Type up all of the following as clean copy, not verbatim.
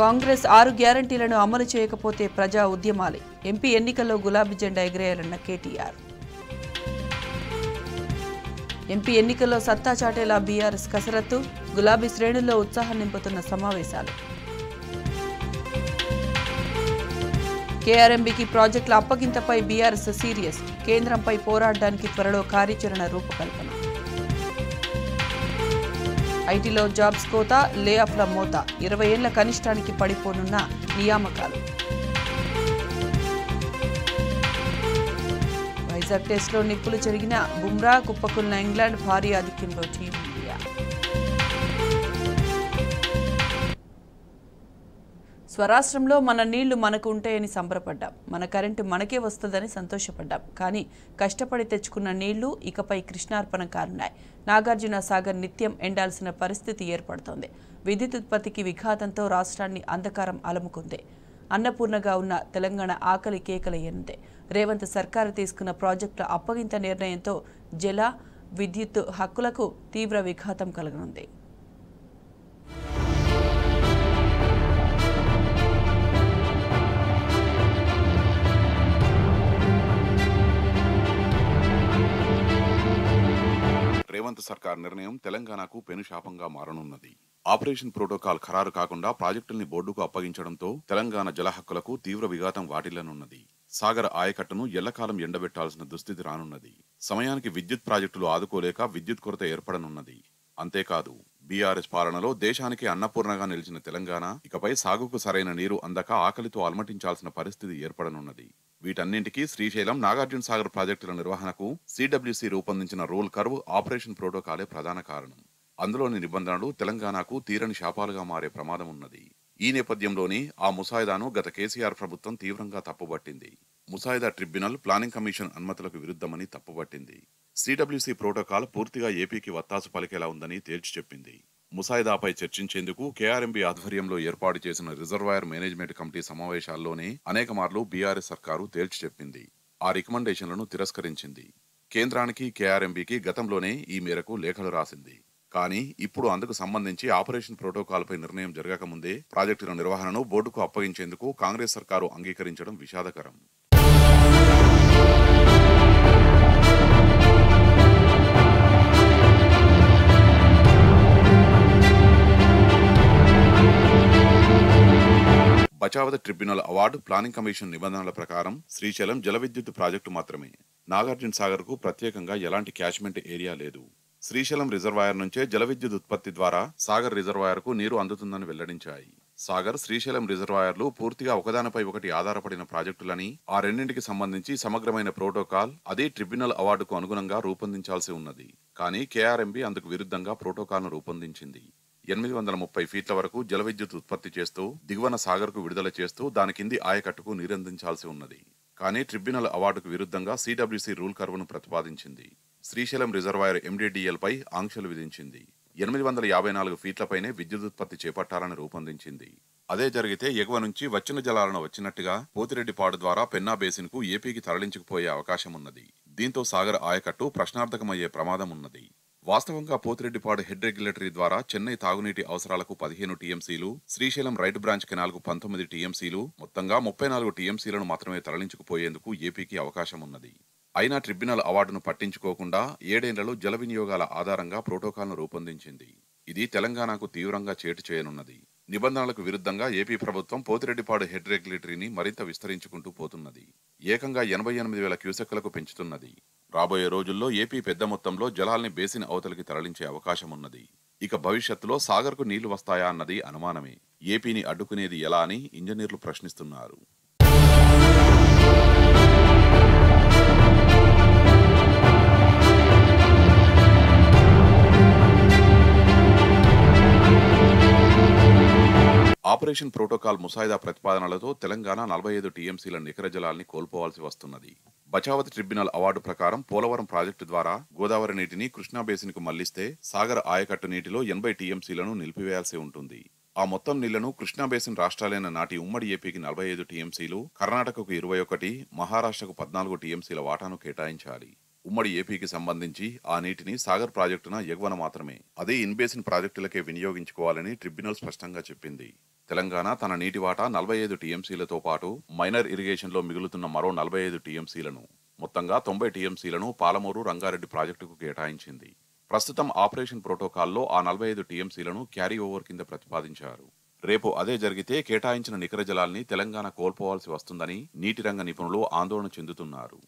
కాంగ్రెస్ 6 గ్యారంటీలను అమలు చేయకపోతే ప్రజా ఉద్యమాలే. ఎంపీ ఎన్నికల్లో గులాబీ జెండా ఎగరేయాలన్న కేటీఆర్. ఎంపీ ఎన్నికల్లో సత్తా చాటేలా బీఆర్ఎస్ కసరత్తు. గులాబీ శ్రేణుల్లో ఉత్సాహం నింపుతున్న సమావేశాలు. కేఆర్ఎంబీకి ప్రాజెక్టుల అప్పగింతపై బీఆర్ఎస్ సీరియస్. కేంద్రంపై పోరాడడానికి త్వరలో కార్యాచరణ రూపకల్పన. ఐటీలో జాబ్స్ కోత, లే ఆఫ్ల మోత. 20 ఏళ్ల కనిష్టానికి పడిపోనున్న నియామకాలు. వైజాగ్ టెస్టులో నిప్పులు చెరిగిన బుమ్రా, కుప్పకున్న ఇంగ్లాండ్ భారీ ఆధిక్యంలో టీమిండియా. స్వరాష్ట్రంలో మన నీళ్లు మనకు ఉంటాయని సంబరపడ్డాం, మన కరెంటు మనకే వస్తుందని సంతోషపడ్డాం. కానీ కష్టపడి తెచ్చుకున్న నీళ్లు ఇకపై కృష్ణార్పణ కానున్నాయి. నాగార్జున సాగర్ నిత్యం ఎండాల్సిన పరిస్థితి ఏర్పడుతోంది. విద్యుత్ ఉత్పత్తికి విఘాతంతో రాష్ట్రాన్ని అంధకారం అలముకుంది. అన్నపూర్ణగా ఉన్న తెలంగాణ ఆకలి కేకలయ్యనుంది. రేవంత్ సర్కారు తీసుకున్న ప్రాజెక్టుల అప్పగింత నిర్ణయంతో జల, విద్యుత్ హక్కులకు తీవ్ర విఘాతం కలగనుంది. రేవంత్ సర్కార్ నిర్ణయం తెలంగాణకు పెనుశాపంగా మారనున్నది. ఆపరేషన్ ప్రోటోకాల్ ఖరారు కాకుండా ప్రాజెక్టుల్ని బోర్డుకు అప్పగించడంతో తెలంగాణ జల హక్కులకు తీవ్ర విఘాతం వాటిల్లనున్నది. సాగర్ ఆయకట్టును ఎల్లకాలం ఎండబెట్టాల్సిన దుస్థితి రానున్నది. సమయానికి విద్యుత్ ప్రాజెక్టులు ఆదుకోలేక విద్యుత్ కొరత ఏర్పడనున్నది. అంతేకాదు, బీఆర్ఎస్ పాలనలో దేశానికి అన్నపూర్ణగా నిలిచిన తెలంగాణ ఇకపై సాగుకు సరైన నీరు అందక ఆకలితో అలమటించాల్సిన పరిస్థితి ఏర్పడనున్నది. వీటన్నింటికీ శ్రీశైలం, నాగార్జున సాగర్ ప్రాజెక్టుల నిర్వహణకు సిడబ్ల్యూసీ రూపొందించిన రూల్ కర్వ్, ఆపరేషన్ ప్రోటోకాలే ప్రధాన కారణం. అందులోని నిబంధనలు తెలంగాణకు తీరని శాపాలుగా మారే ప్రమాదం ఉన్నది. ఈ నేపథ్యంలోనే ఆ ముసాయిదాను గత కేసీఆర్ ప్రభుత్వం తీవ్రంగా తప్పుబట్టింది. ముసాయిదా ట్రిబ్యునల్, ప్లానింగ్ కమిషన్ అనుమతులకు విరుద్ధమని తప్పుబట్టింది. సిడబ్ల్యూసీ ప్రోటోకాల్ పూర్తిగా ఏపీకి వత్తాసు పలికేలా ఉందని తేల్చి చెప్పింది. ముసాయిదాపై చర్చించేందుకు కేఆర్ఎంబీ ఆధ్వర్యంలో ఏర్పాటు చేసిన రిజర్వాయర్ మేనేజ్మెంట్ కమిటీ సమావేశాల్లోనే అనేక మార్లు బీఆర్ఎస్ సర్కారు తేల్చి చెప్పింది. ఆ రికమెండేషన్లను తిరస్కరించింది. కేంద్రానికి, కేఆర్ఎంబీకి గతంలోనే ఈ మేరకు లేఖలు రాసింది. కానీ ఇప్పుడు అందుకు సంబంధించి ఆపరేషన్ ప్రోటోకాల్పై నిర్ణయం జరగకముందే ప్రాజెక్టుల నిర్వహణను బోర్డుకు అప్పగించేందుకు కాంగ్రెస్ సర్కారు అంగీకరించడం విషాదకరం. బచావత ట్రిబ్యునల్ అవార్డు, ప్లానింగ్ కమిషన్ నిబంధనల ప్రకారం శ్రీశైలం జల విద్యుత్ ప్రాజెక్టు మాత్రమే. నాగార్జున సాగర్ కు ప్రత్యేకంగా ఎలాంటి క్యాచ్మెంట్ ఏరియా లేదు. శ్రీశైలం రిజర్వాయర్ నుంచే జల విద్యుత్ ఉత్పత్తి ద్వారా సాగర్ రిజర్వాయర్ కు నీరు అందుతుందని వెల్లడించాయి. సాగర్, శ్రీశైలం రిజర్వాయర్లు పూర్తిగా ఒకదానిపై ఒకటి ఆధారపడిన ప్రాజెక్టులని, ఆ రెండింటికి సంబంధించి సమగ్రమైన ప్రోటోకాల్, అదే ట్రిబ్యునల్ అవార్డుకు అనుగుణంగా రూపొందించాల్సి ఉన్నది. కానీ కేఆర్ఎంబీ అందుకు విరుద్ధంగా ప్రోటోకాల్ను రూపొందించింది. 830 ఫీట్ల వరకు జల విద్యుత్ ఉత్పత్తి చేస్తూ దిగువన సాగర్కు విడుదల చేస్తూ దాని కింది ఆయకట్టుకు నీరందించాల్సి ఉన్నది. కానీ ట్రిబ్యునల్ అవార్డుకు విరుద్ధంగా సిడబ్ల్యూసీ రూల్ కర్వ్ను ప్రతిపాదించింది. శ్రీశైలం రిజర్వాయర్ ఎండీడీఎల్ పై ఆంక్షలు విధించింది. 854 ఫీట్లపైనే విద్యుదుత్పత్తి చేపట్టాలని రూపొందించింది. అదే జరిగితే ఎగువ నుంచి వచ్చిన జలాలను వచ్చినట్టుగా పోతిరెడ్డిపాడు ద్వారా పెన్నా బేసిన్ కు ఏపీకి తరలించుకుపోయే అవకాశం ఉన్నది. దీంతో సాగర్ ఆయకట్టు ప్రశ్నార్థకమయ్యే ప్రమాదం ఉన్నది. వాస్తవంగా పోతిరెడ్డిపాడు హెడ్ రెగ్యులేటరీ ద్వారా చెన్నై తాగునీటి అవసరాలకు 15 టీఎంసీలు, శ్రీశైలం రైట్ బ్రాంచ్ కెనాల్కు 19 టీఎంసీలు, మొత్తంగా 34 టీఎంసీలను మాత్రమే తరలించుకుపోయేందుకు ఏపీకి అవకాశం ఉన్నది. అయినా ట్రిబ్యునల్ అవార్డును పట్టించుకోకుండా 7 ఏళ్లలో జల వినియోగాల ఆధారంగా ప్రోటోకాల్ను రూపొందించింది. ఇది తెలంగాణకు తీవ్రంగా చేటు చేయనున్నది. నిబంధనలకు విరుద్ధంగా ఏపీ ప్రభుత్వం పోతిరెడ్డిపాడు హెడ్ రెగ్యులేటరీని మరింత విస్తరించుకుంటూ పోతున్నది. ఏకంగా 88,000 క్యూసెక్కులకు పెంచుతున్నది. రాబోయే రోజుల్లో ఏపీ పెద్ద మొత్తంలో జలాల్ని బేసిన్ అవతలికి తరలించే అవకాశం ఉన్నది. ఇక భవిష్యత్తులో సాగర్కు నీళ్లు వస్తాయా అన్నది అనుమానమే. ఏపీని అడ్డుకునేది ఎలా అని ఇంజనీర్లు ప్రశ్నిస్తున్నారు. ఆపరేషన్ ప్రోటోకాల్ ముసాయిదా ప్రతిపాదనలతో తెలంగాణ 45 టీఎంసీల నికర జలాల్ని కోల్పోవాల్సి వస్తున్నది. బచావత్ ట్రిబ్యునల్ అవార్డు ప్రకారం పోలవరం ప్రాజెక్టు ద్వారా గోదావరి నీటిని కృష్ణా బేసిన్ కు మళ్లిస్తే సాగర్ ఆయకట్టు నీటిలో 80 టీఎంసీలను నిలిపివేయాల్సి ఉంటుంది. ఆ మొత్తం నీళ్లను కృష్ణా బేసిన్ రాష్ట్రాలైన నాటి ఉమ్మడి ఏపీకి 45 టీఎంసీలు, కర్ణాటకకు 21, మహారాష్ట్రకు 14 టీఎంసీల వాటాను కేటాయించాలి. ఉమ్మడి ఏపీకి సంబంధించి ఆ నీటిని సాగర్ ప్రాజెక్టున ఎగువన మాత్రమే, అదే ఇన్బేసిన్ ప్రాజెక్టులకే వినియోగించుకోవాలని ట్రిబ్యునల్ స్పష్టంగా చెప్పింది. తెలంగాణ తన నీటి వాటా 45 టీఎంసీలతో పాటు మైనర్ ఇరిగేషన్లో మిగులుతున్న మరో 45 టీఎంసీలను మొత్తంగా 90 టీఎంసీలను పాలమూరు రంగారెడ్డి ప్రాజెక్టుకు కేటాయించింది. ప్రస్తుతం ఆపరేషన్ ప్రోటోకాల్లో ఆ 45 టీఎంసీలను క్యారీ ఓవర్ కింద ప్రతిపాదించారు. రేపు అదే జరిగితే కేటాయించిన నికర జలాల్ని తెలంగాణ కోల్పోవాల్సి వస్తుందని నీటి రంగ నిపుణులు ఆందోళన చెందుతున్నారు.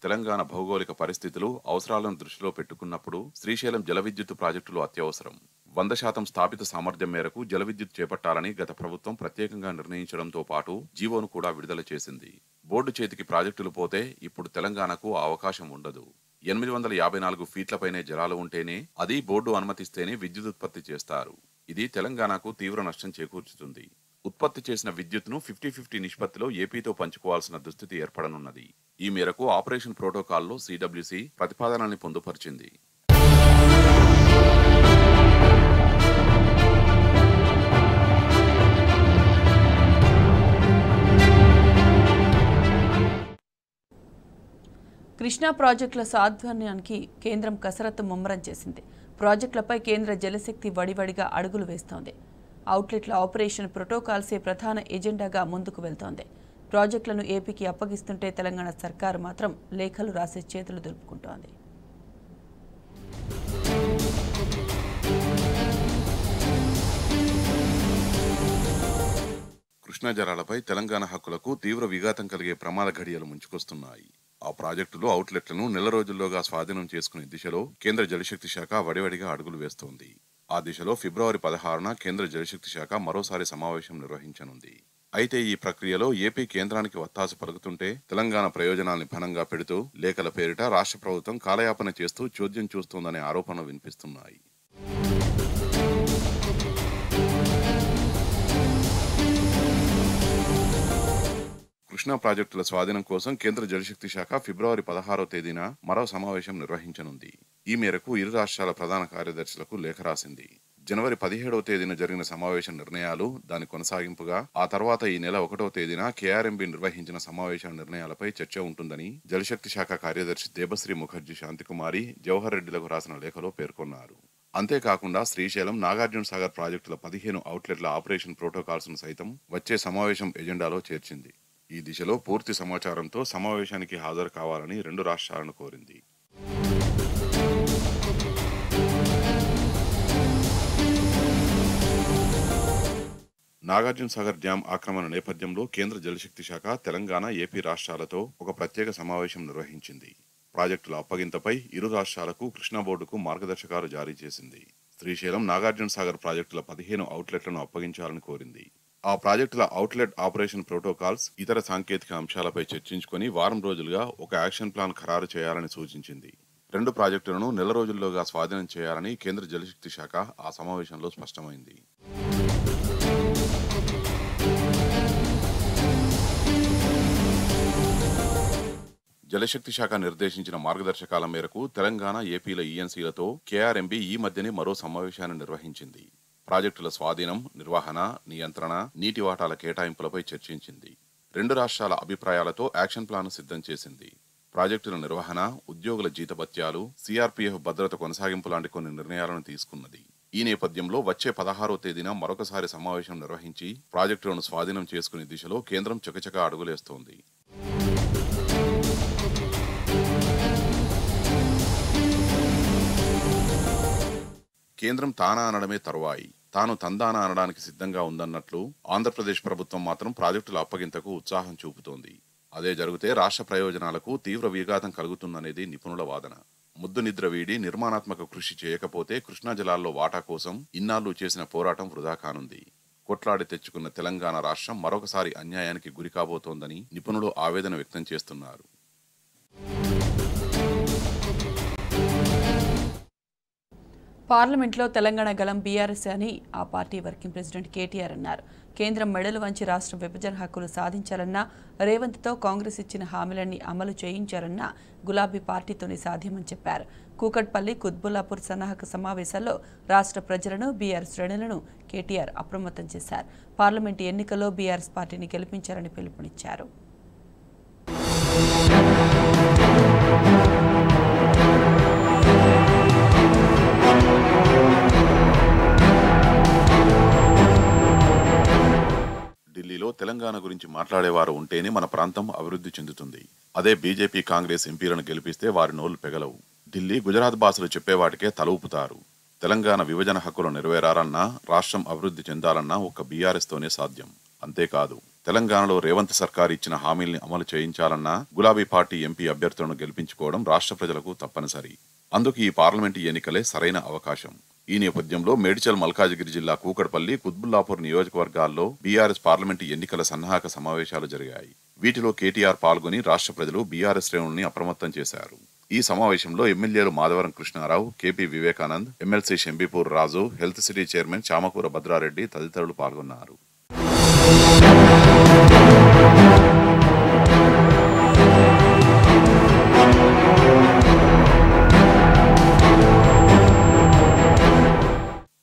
తెలంగాణ భౌగోళిక పరిస్థితులు అవసరాలను దృష్టిలో పెట్టుకున్నప్పుడు శ్రీశైలం జల విద్యుత్ ప్రాజెక్టులు అత్యవసరం. 100% స్థాపిత సామర్థ్యం మేరకు జల విద్యుత్ చేపట్టాలని గత ప్రభుత్వం ప్రత్యేకంగా నిర్ణయించడంతో పాటు జీవోను కూడా విడుదల చేసింది. బోర్డు చేతికి ప్రాజెక్టులు పోతే ఇప్పుడు తెలంగాణకు ఆ అవకాశం ఉండదు. 854 ఫీట్లపైనే జలాలు ఉంటేనే, అది బోర్డు అనుమతిస్తేనే విద్యుత్ ఉత్పత్తి చేస్తారు. ఇది తెలంగాణకు తీవ్ర నష్టం చేకూర్చుతుంది. ఉత్పత్తి చేసిన విద్యుత్ను 50-50 నిష్పత్తిలో ఏపీతో పంచుకోవాల్సిన దుస్థితి ఏర్పడనున్నది. ఈ మేరకు ఆపరేషన్ ప్రోటోకాల్లో సిడబ్ల్యూసి ప్రతిపాదనల్ని పొందుపరిచింది. కృష్ణా ప్రాజెక్టుల సాధ్వానికి కేంద్రం కసరత్తు ముమ్మరం చేసింది. ప్రాజెక్టులపై కేంద్ర జలశక్తి వడివడిగా అడుగులు వేస్తోంది. అవుట్లెట్ల ఆపరేషన్ ప్రోటోకాల్సే ప్రధాన ఎజెండాగా ముందుకు వెళ్తోంది. ప్రాజెక్టులను ఏపీకి అప్పగిస్తుంటే తెలంగాణ సర్కారు మాత్రం లేఖలు రాసే చేతులు దులుపుకుంటోంది. కృష్ణా జలాలపై తెలంగాణ హక్కులకు తీవ్ర విఘాతం కలిగే ప్రమాద ఘడియలు ముంచుకొస్తున్నాయి. ఆ ప్రాజెక్టులు అవుట్లెట్లను నెల రోజుల్లోగా స్వాధీనం చేసుకునే దిశలో కేంద్ర జలశక్తి శాఖ వడివడిగా అడుగులు వేస్తోంది. ఆ దిశలో ఫిబ్రవరి 16న కేంద్ర జలశక్తి శాఖ మరోసారి సమావేశం నిర్వహించనుంది. అయితే ఈ ప్రక్రియలో ఏపీ కేంద్రానికి వత్తాసు పలుకుతుంటే తెలంగాణ ప్రయోజనాల్ని ఫలంగా పెడుతూ లేఖల పేరిట రాష్ట్ర ప్రభుత్వం కాలయాపన చేస్తూ చోద్యం చూస్తోందనే ఆరోపణలు వినిపిస్తున్నాయి. కృష్ణా ప్రాజెక్టుల స్వాధీనం కోసం కేంద్ర జలశక్తి శాఖ ఫిబ్రవరి 16వ తేదీన మరో సమావేశం నిర్వహించనుంది. ఈ మేరకు ఇరు రాష్ట్రాల ప్రధాన కార్యదర్శులకు లేఖ రాసింది. జనవరి 17వ తేదీన జరిగిన సమావేశం నిర్ణయాలు, దాని కొనసాగింపుగా ఆ తర్వాత ఈ నెల 1వ తేదీన కేఆర్ఎంబీ నిర్వహించిన సమావేశ నిర్ణయాలపై చర్చ ఉంటుందని జలశక్తి శాఖ కార్యదర్శి దేబశ్రీ ముఖర్జీ శాంతికుమారి జవహర్ రెడ్డిలకు రాసిన లేఖలో పేర్కొన్నారు. అంతేకాకుండా శ్రీశైలం, నాగార్జున సాగర్ ప్రాజెక్టుల 15 అవుట్లెట్ల ఆపరేషన్ ప్రోటోకాల్స్ ను సైతం వచ్చే సమావేశం ఎజెండాలో చేర్చింది. ఈ దిశలో పూర్తి సమాచారంతో సమావేశానికి హాజరు కావాలని రెండు రాష్ట్రాలను కోరింది. నాగార్జున సాగర్ డ్యాం ఆక్రమణ నేపథ్యంలో కేంద్ర జలశక్తి శాఖ తెలంగాణ, ఏపీ రాష్ట్రాలతో ఒక ప్రత్యేక సమావేశం నిర్వహించింది. ప్రాజెక్టుల అప్పగింతపై ఇరు రాష్ట్రాలకు కృష్ణా బోర్డుకు మార్గదర్శకాలు జారీ చేసింది. శ్రీశైలం, నాగార్జున సాగర్ ప్రాజెక్టుల 15 అవుట్లెట్లను అప్పగించాలని కోరింది. ఆ ప్రాజెక్టుల అవుట్లెట్ ఆపరేషన్ ప్రోటోకాల్స్, ఇతర సాంకేతిక అంశాలపై చర్చించుకుని వారం రోజులుగా ఒక యాక్షన్ ప్లాన్ ఖరారు చేయాలని సూచించింది. రెండు ప్రాజెక్టులను నెల రోజుల్లోగా స్వాధీనం చేయాలని కేంద్ర జలశక్తి శాఖ ఆ సమావేశంలో స్పష్టమైంది. జలశక్తి శాఖ నిర్దేశించిన మార్గదర్శకాల మేరకు తెలంగాణ, ఏపీల ఈఎన్సీలతో కేఆర్ఎంబీ ఈ మధ్యనే మరో సమావేశాన్ని నిర్వహించింది. ప్రాజెక్టుల స్వాధీనం, నిర్వహణ, నియంత్రణ, నీటి వాటాల కేటాయింపులపై చర్చించింది. రెండు రాష్ట్రాల అభిప్రాయాలతో యాక్షన్ ప్లాన్ సిద్ధం చేసింది. ప్రాజెక్టుల నిర్వహణ, ఉద్యోగుల జీతభత్యాలు, సిఆర్పీఎఫ్ భద్రత కొనసాగింపు లాంటి కొన్ని నిర్ణయాలను తీసుకున్నది. ఈ నేపథ్యంలో వచ్చే 16వ తేదీన మరొకసారి సమావేశం నిర్వహించి ప్రాజెక్టులను స్వాధీనం చేసుకునే దిశలో కేంద్రం చకచకా అడుగులేస్తోంది. కేంద్రం తానా అనడమే తరువాయి, తాను తందానా అనడానికి సిద్ధంగా ఉందన్నట్లు ఆంధ్రప్రదేశ్ ప్రభుత్వం మాత్రం ప్రాజెక్టుల అప్పగింతకు ఉత్సాహం చూపుతోంది. అదే జరిగితే రాష్ట్ర ప్రయోజనాలకు తీవ్ర విఘాతం కలుగుతుందనేది నిపుణుల వాదన. ముద్దు నిద్ర వీడి నిర్మాణాత్మక కృషి చేయకపోతే కృష్ణా జలాల్లో వాటా కోసం ఇన్నాళ్లు చేసిన పోరాటం వృధా కానుంది. కొట్లాడి తెచ్చుకున్న తెలంగాణ రాష్ట్రం మరొకసారి అన్యాయానికి గురి కాబోతోందని నిపుణులు ఆవేదన వ్యక్తం చేస్తున్నారు. పార్లమెంట్లో తెలంగాణ గలం బీఆర్ఎస్ అని ఆ పార్టీ వర్కింగ్ ప్రెసిడెంట్ కేటీఆర్ అన్నారు. కేంద్రం మెడలు వంచి రాష్ట్ర విభజన హక్కులు సాధించాలన్నా, రేవంత్తో కాంగ్రెస్ ఇచ్చిన హామీలన్నీ అమలు చేయించారన్నా గులాబీ పార్టీతోనే సాధ్యమని చెప్పారు. కూకట్పల్లి, కుత్బుల్లాపూర్ సన్నాహక సమావేశాల్లో రాష్ట్ర ప్రజలను, బీఆర్ఎస్ శ్రేణులను కేటీఆర్ అప్రమత్తం చేశారు. పార్లమెంటు ఎన్నికల్లో బీఆర్ఎస్ పార్టీని గెలిపించాలని పిలుపునిచ్చారు. తెలంగాణ గురించి మాట్లాడేవారు ఉంటేనే మన ప్రాంతం అభివృద్ధి చెందుతుంది. అదే బీజేపీ కాంగ్రెస్ ఎంపీలను గెలిపిస్తే వారి నోళ్లు పెగలవు. ఢిల్లీ గుజరాత్ భాషలు చెప్పేవాటికే తల ఊపుతారు. తెలంగాణ విభజన హక్కులు నెరవేరాలన్నా, రాష్ట్రం అభివృద్ధి చెందాలన్నా ఒక్క బీఆర్ఎస్ తోనే సాధ్యం. అంతేకాదు, తెలంగాణలో రేవంత్ సర్కార్ ఇచ్చిన హామీల్ని అమలు చేయించాలన్నా గులాబీ పార్టీ ఎంపీ అభ్యర్థులను గెలిపించుకోవడం రాష్ట్ర ప్రజలకు తప్పనిసరి. అందుకు ఈ పార్లమెంటు ఎన్నికలే సరైన అవకాశం. ఈ నేపథ్యంలో మేడ్చల్, మల్కాజిగిరి జిల్లా కూకట్పల్లి, కుత్బుల్లాపూర్ నియోజకవర్గాల్లో బీఆర్ఎస్ పార్లమెంటు ఎన్నికల సన్నాహక సమావేశాలు జరిగాయి. వీటిలో కేటీఆర్ పాల్గొని రాష్ట్ర ప్రజలు బీఆర్ఎస్ శ్రేణుల్ని అప్రమత్తం చేశారు. ఈ సమావేశంలో ఎమ్మెల్యేలు Madhavaram Krishnarao, KP Vivekanand, MLC Shambipur Raju, health city chairman Chamakura Bhadrareddy తదితరులు పాల్గొన్నారు.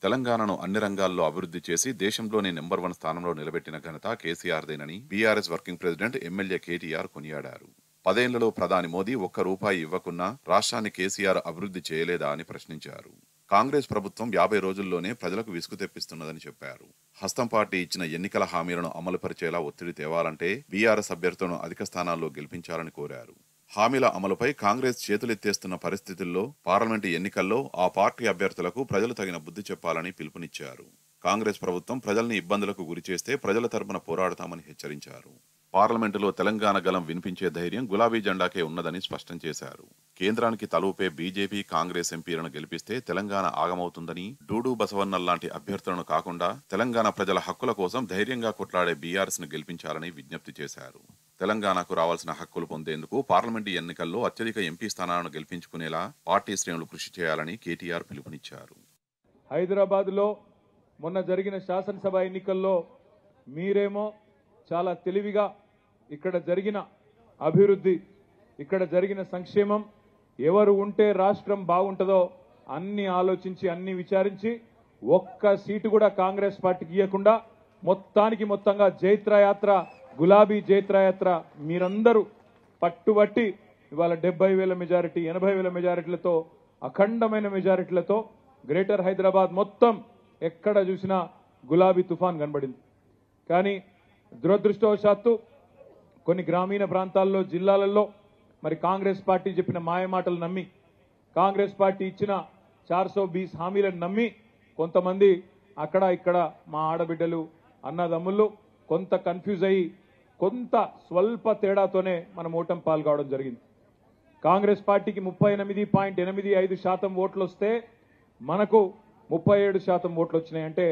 తెలంగాణను అన్ని రంగాల్లో అభివృద్ధి చేసి దేశంలోనే నెంబర్ 1 స్థానంలో నిలబెట్టిన ఘనత కేసీఆర్దేనని BRS working president MLA KTR కొనియాడారు. 10 ఏళ్లలో ప్రధాని మోదీ ఒక్క రూపాయి ఇవ్వకున్నా రాష్ట్రాన్ని కేసీఆర్ అభివృద్ధి చేయలేదా అని ప్రశ్నించారు. కాంగ్రెస్ ప్రభుత్వం 50 రోజుల్లోనే ప్రజలకు విసుగు తెప్పిస్తున్నదని చెప్పారు. హస్తం పార్టీ ఇచ్చిన ఎన్నికల హామీలను అమలుపరిచేలా ఒత్తిడి తేవాలంటే బీఆర్ఎస్ అభ్యర్థులను అధిక స్థానాల్లో గెలిపించాలని కోరారు. హామీల అమలుపై కాంగ్రెస్ చేతులెత్తేస్తున్న పరిస్థితుల్లో పార్లమెంటు ఎన్నికల్లో ఆ పార్టీ అభ్యర్థులకు ప్రజలు తగిన బుద్ధి చెప్పాలని పిలుపునిచ్చారు. కాంగ్రెస్ ప్రభుత్వం ప్రజల్ని ఇబ్బందులకు గురిచేస్తే ప్రజల తరపున పోరాడతామని హెచ్చరించారు. పార్లమెంటులో తెలంగాణ గలం వినిపించే ధైర్యం గులాబీ జెండాకే ఉన్నదని స్పష్టం చేశారు. కేంద్రానికి తలూపే బీజేపీ, కాంగ్రెస్ ఎంపీలను గెలిపిస్తే తెలంగాణ ఆగమవుతుందని, డూడు బసవన్నల్లాంటి అభ్యర్థులను కాకుండా తెలంగాణ ప్రజల హక్కుల కోసం ధైర్యంగా కొట్లాడే బీఆర్ఎస్ ను గెలిపించాలని విజ్ఞప్తి చేశారు. తెలంగాణకు రావాల్సిన హక్కులు పొందేందుకు పార్లమెంటు ఎన్నికల్లో అత్యధిక ఎంపీ స్థానాలను గెలిపించుకునేలా పార్టీ శ్రేణులు కృషి చేయాలని కేటీఆర్ పిలుపునిచ్చారు. హైదరాబాద్లో మొన్న జరిగిన శాసనసభ ఎన్నికల్లో మీరేమో చాలా తెలివిగా ఇక్కడ జరిగిన అభివృద్ధి, ఇక్కడ జరిగిన సంక్షేమం, ఎవరు ఉంటే రాష్ట్రం బాగుంటుందో అన్ని ఆలోచించి అన్ని విచారించి ఒక్క సీటు కూడా కాంగ్రెస్ పార్టీకి ఇవ్వకుండా మొత్తంగా జైత్రయాత్ర, గులాబీ జైత్రయాత్ర మీరందరూ పట్టుబట్టి ఇవాళ 70,000 మెజారిటీ, 80,000 మెజారిటీలతో, అఖండమైన మెజారిటీలతో గ్రేటర్ హైదరాబాద్ మొత్తం ఎక్కడ చూసినా గులాబీ తుఫాన్ కనబడింది. కానీ దురదృష్టవశాత్తు కొన్ని గ్రామీణ ప్రాంతాల్లో, జిల్లాలలో మరి కాంగ్రెస్ పార్టీ చెప్పిన మాయమాటలు నమ్మి, కాంగ్రెస్ పార్టీ ఇచ్చిన 420 హామీలను నమ్మి కొంతమంది అక్కడ ఇక్కడ మా ఆడబిడ్డలు, అన్నదమ్ముళ్ళు కొంత కన్ఫ్యూజ్ అయ్యి కొంత స్వల్ప తేడాతోనే మనం ఓటమి పాల్గొనడం జరిగింది. కాంగ్రెస్ పార్టీకి 38.85% ఓట్లు వస్తే మనకు 37% ఓట్లు వచ్చినాయి. అంటే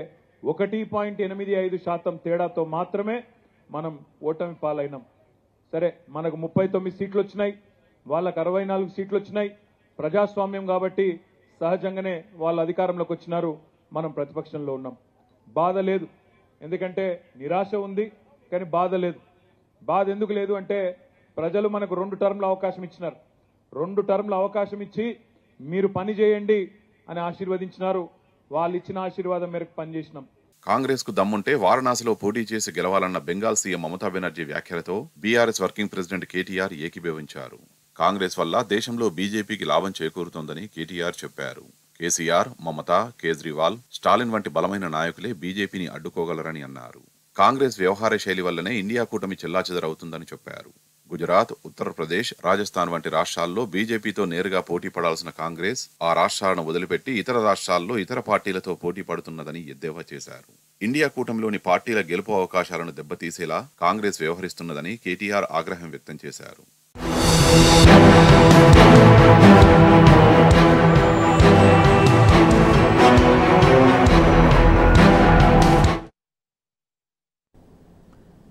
1.85% తేడాతో మాత్రమే మనం ఓటమి పాలైనాం. సరే, మనకు 39 సీట్లు వచ్చినాయి, వాళ్ళకు 64 సీట్లు వచ్చినాయి. ప్రజాస్వామ్యం కాబట్టి సహజంగానే వాళ్ళ అధికారంలోకి వచ్చినారు, మనం ప్రతిపక్షంలో ఉన్నాం. బాధ లేదు, ఎందుకంటే నిరాశ ఉంది, కానీ బాధ లేదు. బాధ ఎందుకు లేదు అంటే ప్రజలు మనకు 2 టర్మ్ల అవకాశం ఇచ్చినారు. 2 టర్మ్ల అవకాశం ఇచ్చి మీరు పని చేయండి అని ఆశీర్వదించినారు. వాళ్ళు ఇచ్చిన ఆశీర్వాదం మేరకు పనిచేసినాం. కాంగ్రెస్ కు దమ్ముంటే వారణాసిలో పోటీ చేసి గెలవాలన్న బెంగాల్ సీఎం మమతా బెనర్జీ వ్యాఖ్యలతో బీఆర్ఎస్ వర్కింగ్ ప్రెసిడెంట్ కేటీఆర్ ఏకీభవించారు. కాంగ్రెస్ వల్ల దేశంలో బీజేపీకి లాభం చేకూరుతోందని కేటీఆర్ చెప్పారు. కేసీఆర్, మమతా, కేజ్రీవాల్, స్టాలిన్ వంటి బలమైన నాయకులే బీజేపీని అడ్డుకోగలరని అన్నారు. కాంగ్రెస్ వ్యవహార శైలి వల్లనే ఇండియా కూటమి చెల్లాచెదరవుతుందని చెప్పారు. గుజరాత్, ఉత్తరప్రదేశ్, రాజస్థాన్ వంటి రాష్ట్రాల్లో బీజేపీతో నేరుగా పోటీ పడాల్సిన కాంగ్రెస్ ఆ రాష్ట్రాలను వదిలిపెట్టి ఇతర రాష్ట్రాల్లో ఇతర పార్టీలతో పోటీ పడుతున్నదని ఎద్దేవా చేశారు. ఇండియా కూటమిలోని పార్టీల గెలుపు అవకాశాలను దెబ్బతీసేలా కాంగ్రెస్ వ్యవహరిస్తున్నదని కేటీఆర్ ఆగ్రహం వ్యక్తం చేశారు.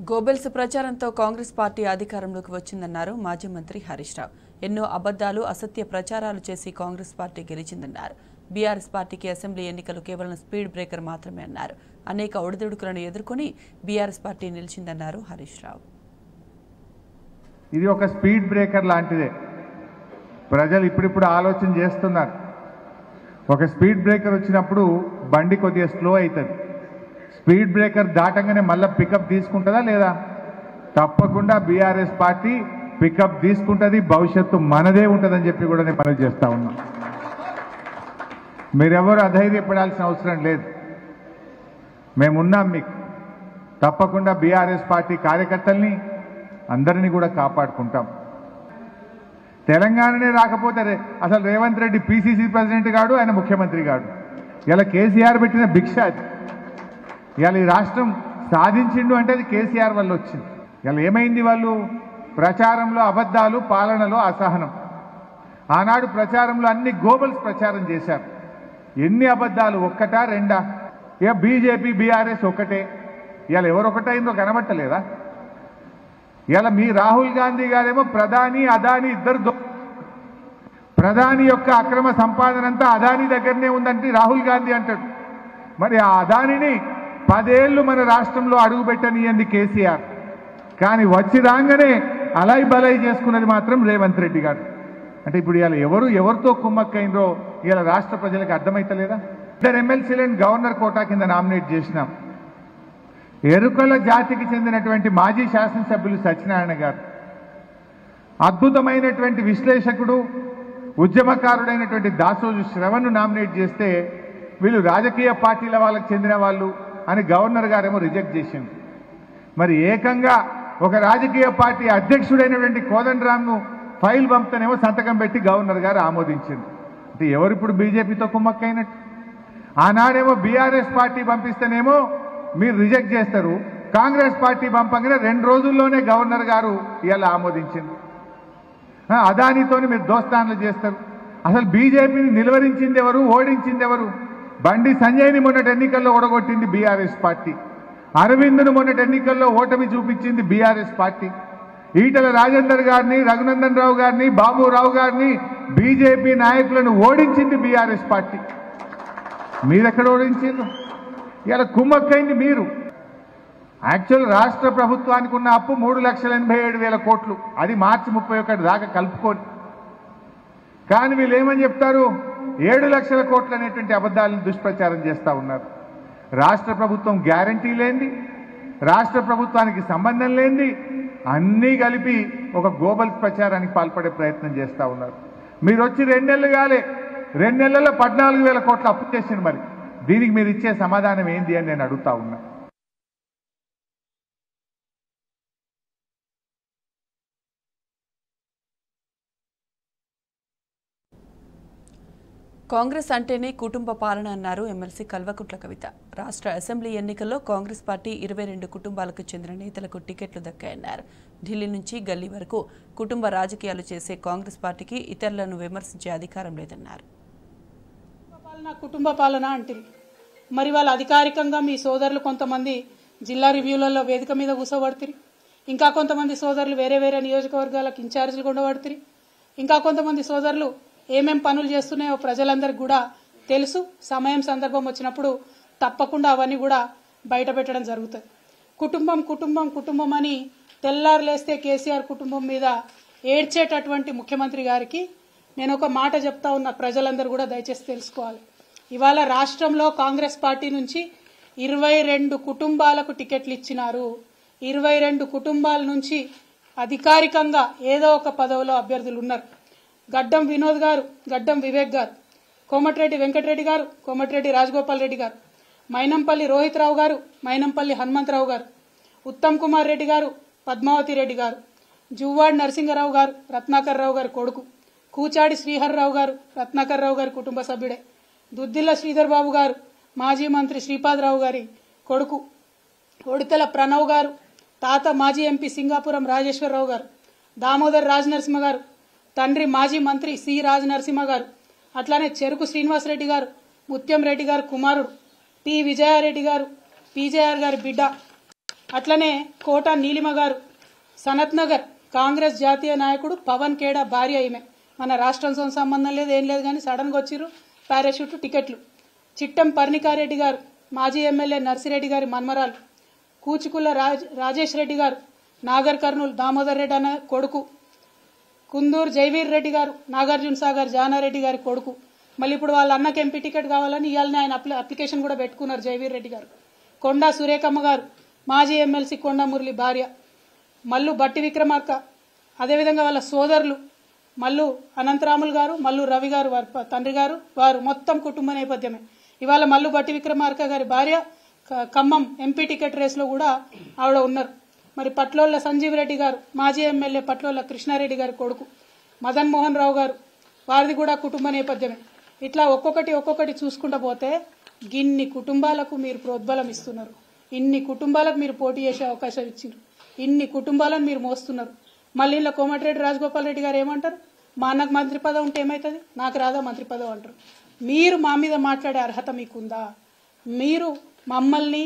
గోబెల్స్ ప్రచారంతో కాంగ్రెస్ పార్టీ అధికారంలోకి వచ్చిందన్నారు మాజీ మంత్రి హరీష్ రావు. ఎన్నో అబద్దాలు, అసత్య ప్రచారాలు చేసి కాంగ్రెస్ పార్టీ గెలిచిందన్నారు. బీఆర్ఎస్ పార్టీకి అసెంబ్లీ ఎన్నికలు కేవలం స్పీడ్ బ్రేకర్ మాత్రమే అన్నారు. అనేక ఒడిదుడుకులను ఎదుర్కొని బీఆర్ఎస్ పార్టీ నిలిచిందన్నారు హరీష్ రావు. ఇది ఒక స్పీడ్ బ్రేకర్ లాంటిదే. ప్రజలు ఇప్పుడిప్పుడు ఆలోచన చేస్తున్నారు. ఒక స్పీడ్ బ్రేకర్ వచ్చినప్పుడు బండి కొద్దిగా స్లో అవుతుంది. స్పీడ్ బ్రేకర్ దాటంగానే మళ్ళీ పికప్ తీసుకుంటుందా లేదా? తప్పకుండా బీఆర్ఎస్ పార్టీ పికప్ తీసుకుంటుంది. భవిష్యత్తు మనదే ఉంటుందని చెప్పి కూడా నేను పని చేస్తా ఉన్నా. మీరెవరు అధైర్యపడాల్సిన అవసరం లేదు. మేమున్నాం మీకు. తప్పకుండా బీఆర్ఎస్ పార్టీ కార్యకర్తల్ని అందరినీ కూడా కాపాడుకుంటాం. తెలంగాణనే రాకపోతే అసలు రేవంత్ రెడ్డి పిసిసి ప్రెసిడెంట్ గాడు, ఆయన ముఖ్యమంత్రి గాడు. ఇలా కేసీఆర్ పెట్టిన భిక్ష అది. ఇవాళ ఈ రాష్ట్రం సాధించిండు అంటే అది కేసీఆర్ వల్ల వచ్చింది. ఇలా ఏమైంది? వాళ్ళు ప్రచారంలో అబద్ధాలు, పాలనలో అసహనం. ఆనాడు ప్రచారంలో అన్ని గోబల్స్ ప్రచారం చేశారు. ఎన్ని అబద్ధాలు, ఒక్కటా రెండా? ఇక బీజేపీ బీఆర్ఎస్ ఒకటే. ఇవాళ ఎవరొకటైందో కనబట్టలేదా? ఇలా మీ రాహుల్ గాంధీ గారేమో ప్రధాని అదాని ఇద్దరు ప్రధాని యొక్క అక్రమ సంపాదన అంతా అదాని దగ్గరనే ఉందంటే రాహుల్ గాంధీ అంటాడు. మరి ఆ అదానిని 10 ఏళ్లు మన రాష్ట్రంలో అడుగుపెట్టనియంది కేసీఆర్. కానీ వచ్చి రాగానే అలాయి బలాయి చేసుకున్నది మాత్రం రేవంత్ రెడ్డి గారు. అంటే ఇప్పుడు ఇవాళ ఎవరితో కుమ్మక్కైందో ఇవాళ రాష్ట్ర ప్రజలకు అర్థమైతలేదా? 2 ఎమ్మెల్సీలను గవర్నర్ కోటా కింద నామినేట్ చేసినాం. ఎరుకల జాతికి చెందినటువంటి మాజీ శాసనసభ్యులు సత్యనారాయణ గారు, అద్భుతమైనటువంటి విశ్లేషకుడు, ఉద్యమకారుడైనటువంటి దాసోజు శ్రవణ్ను నామినేట్ చేస్తే వీళ్ళు రాజకీయ పార్టీల వాళ్ళకి చెందిన వాళ్ళు అని గవర్నర్ గారేమో రిజెక్ట్ చేసింది. మరి ఏకంగా ఒక రాజకీయ పార్టీ అధ్యక్షుడైనటువంటి కోదండరాంను ఫైల్ పంపుతనేమో సంతకం పెట్టి గవర్నర్ గారు ఆమోదించింది. అంటే ఎవరు ఇప్పుడు బీజేపీతో కుమ్మక్కైనట్టు? ఆనాడేమో బీఆర్ఎస్ పార్టీ పంపిస్తేనేమో మీరు రిజెక్ట్ చేస్తారు, కాంగ్రెస్ పార్టీ పంపగానే 2 రోజుల్లోనే గవర్నర్ గారు ఇలా ఆమోదించింది. అదానితోని మీరు దోస్తాన్లు చేస్తారు. అసలు బీజేపీని నిలువరించింది ఎవరు, ఓడించింది ఎవరు? బండి సంజయ్ని మొన్నటి ఎన్నికల్లో ఓడగొట్టింది బీఆర్ఎస్ పార్టీ. అరవింద్ను మొన్నటి ఎన్నికల్లో ఓటమి చూపించింది బీఆర్ఎస్ పార్టీ. ఈటల రాజేందర్ గారిని, రఘునందన్ రావు గారిని, బాబురావు గారిని, బీజేపీ నాయకులను ఓడించింది బీఆర్ఎస్ పార్టీ. మీరెక్కడ ఓడించారు? ఇలా కుమ్మక్కైంది మీరు. యాక్చువల్ రాష్ట్ర ప్రభుత్వానికి ఉన్న అప్పు 3,87,000 కోట్లు, అది మార్చి 31 దాకా కలుపుకొని. కానీ వీళ్ళు ఏమని చెప్తారు? 7 లక్షల కోట్లు అనేటువంటి అబద్ధాలను దుష్ప్రచారం చేస్తూ ఉన్నారు. రాష్ట్ర ప్రభుత్వం గ్యారంటీ లేనిది, రాష్ట్ర ప్రభుత్వానికి సంబంధం లేనిది అన్నీ కలిపి ఒక గోబల్స్ ప్రచారానికి పాల్పడే ప్రయత్నం చేస్తూ ఉన్నారు. మీరు వచ్చి 2 నెలలు కాలే, 2 నెలల్లో 14,000 కోట్లు అప్పు చేసింది. మరి దీనికి మీరు ఇచ్చే సమాధానం ఏంది అని నేను అడుగుతా ఉన్నా. కాంగ్రెస్ అంటేనే కుటుంబ పాలన అన్నారు ఎమ్మెల్సీ కల్వకుంట్ల కవిత. రాష్ట్ర అసెంబ్లీ ఎన్నికల్లో కాంగ్రెస్ పార్టీ 22 కుటుంబాలకు చెందిన నేతలకు టికెట్లు దక్కాయన్నారు. ఢిల్లీ నుంచి గల్లీ వరకు కుటుంబ రాజకీయాలు చేసే కాంగ్రెస్ పార్టీకి ఇతరులను విమర్శించే అధికారం లేదన్నారు. కుటుంబ పాలన అంటే మరి వాళ్ళు అధికారికంగా మీ సోదరులు కొంతమంది జిల్లా రివ్యూలలో వేదిక మీద కూర్చోబడుతుంది, ఇంకా కొంతమంది సోదరులు వేరే వేరే నియోజకవర్గాలకు ఇన్ఛార్జీలు ఉండబడుతుంది, ఇంకా కొంతమంది సోదరులు ఏమేం పనులు చేస్తున్నాయో ప్రజలందరికీ కూడా తెలుసు. సమయం సందర్భం వచ్చినప్పుడు తప్పకుండా అవన్నీ కూడా బయట పెట్టడం జరుగుతుంది. కుటుంబం కుటుంబం కుటుంబం అని తెల్లారులేస్తే కేసీఆర్ కుటుంబం మీద ఏడ్చేటటువంటి ముఖ్యమంత్రి గారికి నేను ఒక మాట చెప్తా ఉన్నా, ప్రజలందరూ కూడా దయచేసి తెలుసుకోవాలి. ఇవాళ రాష్ట్రంలో కాంగ్రెస్ పార్టీ నుంచి 22 కుటుంబాలకు టికెట్లు ఇచ్చినారు. 22 కుటుంబాల నుంచి అధికారికంగా ఏదో ఒక పదవిలో అభ్యర్థులు ఉన్నారు. గడ్డం వినోద్ గారు, గడ్డం వివేక్ గారు, కోమటిరెడ్డి వెంకటరెడ్డి గారు, కోమటిరెడ్డి రాజగోపాల్ రెడ్డి గారు, మైనంపల్లి రోహిత్ రావు గారు, మైనంపల్లి హనుమంతరావు గారు, ఉత్తమ్ కుమార్ రెడ్డి గారు, పద్మావతి రెడ్డి గారు, జువ్వాడి నరసింగరావు గారు, రత్నాకర్ రావు గారి కొడుకు, కూచాడి శ్రీహర్రావు గారు, రత్నాకర్ రావు గారి కుటుంబ సభ్యుడే, దుద్దిల్ల శ్రీధర్ బాబు గారు, మాజీ మంత్రి శ్రీపాదరావు గారి కొడుకు, ఒడితెల ప్రణవ్ గారు, తాత మాజీ ఎంపీ సింగాపురం రాజేశ్వరరావు గారు, దామోదర్ రాజనరసింహ గారు, తండ్రి మాజీ మంత్రి సి రాజనరసింహ గారు, అట్లానే చెరుకు శ్రీనివాసరెడ్డి గారు, ముత్యం రెడ్డి గారు కుమారుడు, టి విజయారెడ్డి గారు, పీజేఆర్ గారి బిడ్డ, అట్లనే కోట నీలిమ గారు, సనత్ నగర్ కాంగ్రెస్ జాతీయ నాయకుడు పవన్ ఖేడా భార్య ఈమె. మన రాష్ట్రంతో సంబంధం లేదు, ఏం లేదు, కానీ సడన్గా వచ్చిర్రు, పారాషూట్ టికెట్లు. చిట్టం పర్ణికారెడ్డి గారు, మాజీ ఎమ్మెల్యే నర్సిరెడ్డి గారి మన్మరాలు, కూచుకుల్ల రాజేష్ రెడ్డి గారు, నాగర్ కర్నూలు దామోదర్ రెడ్డి అన్న కొడుకు, కుందూరు జైవీర్ రెడ్డి గారు, నాగార్జున సాగర్ జానారెడ్డి గారి కొడుకు. మళ్ళీ ఇప్పుడు వాళ్ళ అన్నకి ఎంపీ టికెట్ కావాలని ఇవాళనే ఆయన అప్లికేషన్ కూడా పెట్టుకున్నారు జైవీర్ రెడ్డి గారు. కొండా సురేఖమ్మ గారు, మాజీ ఎమ్మెల్సీ కొండా మురళి భార్య, మల్లు బట్టి విక్రమార్క, అదేవిధంగా వాళ్ళ సోదరులు మల్లు అనంతరాములు గారు, మల్లు రవి గారు వారి తండ్రి గారు, వారు మొత్తం కుటుంబ నేపథ్యమే. ఇవాళ మల్లు బట్టి విక్రమార్క గారి భార్య ఖమ్మం ఎంపీ టికెట్ రేస్లో కూడా ఆవిడ ఉన్నారు. మరి పట్లోళ్ళ సంజీవ్ రెడ్డి గారు మాజీ ఎమ్మెల్యే పట్లోళ్ళ కృష్ణారెడ్డి గారి కొడుకు, మదన్ మోహన్ రావు గారు వారిది కూడా కుటుంబ నేపథ్యమే. ఇట్లా ఒక్కొక్కటి చూసుకుంటూ పోతే ఇన్ని కుటుంబాలకు మీరు ప్రోద్బలం ఇస్తున్నారు, ఇన్ని కుటుంబాలకు మీరు పోటీ చేసే అవకాశం ఇచ్చారు, ఇన్ని కుటుంబాలను మీరు మోస్తున్నారు. మళ్ళీ ఇలా కోమటిరెడ్డి రాజగోపాల్ రెడ్డి గారు ఏమంటారు, మా అన్నకు మంత్రి పదవి ఉంటే ఏమవుతుంది, నాకు రాదా మంత్రి పదవి అంటారు. మీరు మా మీద మాట్లాడే అర్హత మీకుందా? మీరు మమ్మల్ని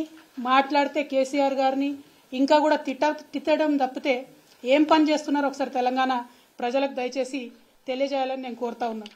మాట్లాడితే కేసీఆర్ గారిని ఇంకా కూడా తిట్టడం తప్పితే ఏం పని చేస్తున్నారో ఒకసారి తెలంగాణ ప్రజలకు దయచేసి తెలియజేయాలని నేను కోరుతా ఉన్నాను.